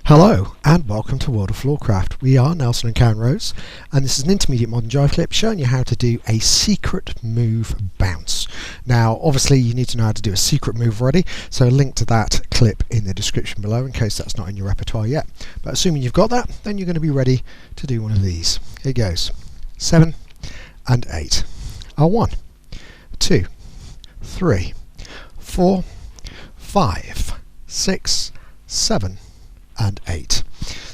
Hello and welcome to World of Floorcraft. We are Nelson and Karen Rose, and this is an Intermediate Modern Jive Clip showing you how to do a secret move bounce. Now obviously you need to know how to do a secret move already, so a link to that clip in the description below in case that's not in your repertoire yet. But assuming you've got that, then you're going to be ready to do one of these. Here goes. 7 and 8 are 1, 2, 3, 4, 5, 6, 7 and 8.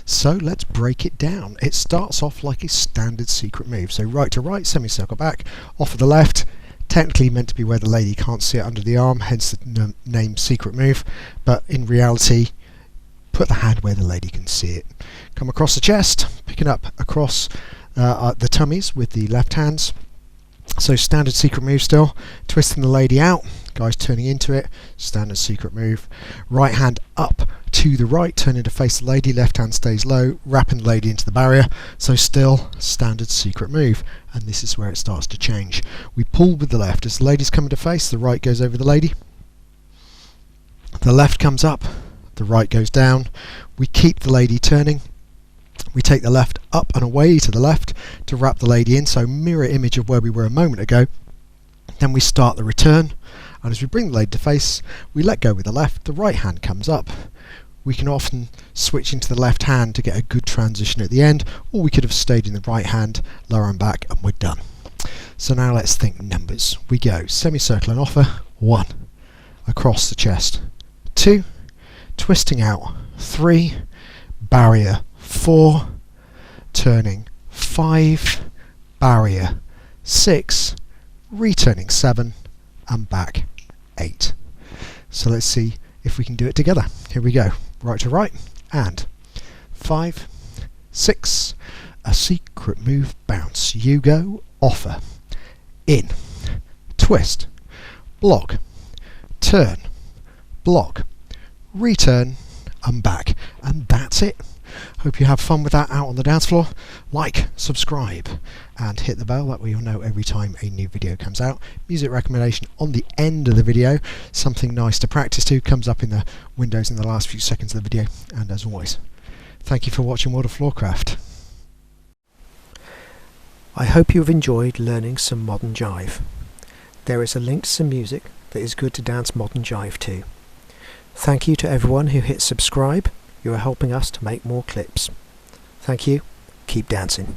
So let's break it down. It starts off like a standard secret move. So right to right, semicircle back, off of the left, technically meant to be where the lady can't see it under the arm, hence the name secret move, but in reality put the hand where the lady can see it. Come across the chest, picking up across the tummies with the left hands. So standard secret move still, twisting the lady out, guys turning into it, standard secret move. Right hand up to the right, turning to face the lady, left hand stays low, wrapping the lady into the barrier, so still standard secret move. And this is where it starts to change. We pull with the left as the lady's coming to face, the right goes over the lady, the left comes up, the right goes down, we keep the lady turning. We take the left up and away to the left to wrap the lady in, so mirror image of where we were a moment ago. Then we start the return, and as we bring the lady to face, we let go with the left, the right hand comes up. We can often switch into the left hand to get a good transition at the end, or we could have stayed in the right hand, lower and back, and we're done. So now let's think numbers. We go semicircle and offer, 1, across the chest, 2, twisting out, 3, barrier, 4, turning, 5, barrier, 6, returning 7, and back 8. So let's see if we can do it together. Here we go. Right to right, and 5, 6, a secret move bounce. You go, offer, in, twist, block, turn, block, return, and back. And that's it. Hope you have fun with that out on the dance floor. Like, subscribe, and hit the bell, that way you'll know every time a new video comes out. Music recommendation on the end of the video, something nice to practice to, comes up in the windows in the last few seconds of the video. And as always, thank you for watching World of Floorcraft. I hope you've enjoyed learning some modern jive. There is a link to some music that is good to dance modern jive to. Thank you to everyone who hit subscribe. You are helping us to make more clips. Thank you. Keep dancing.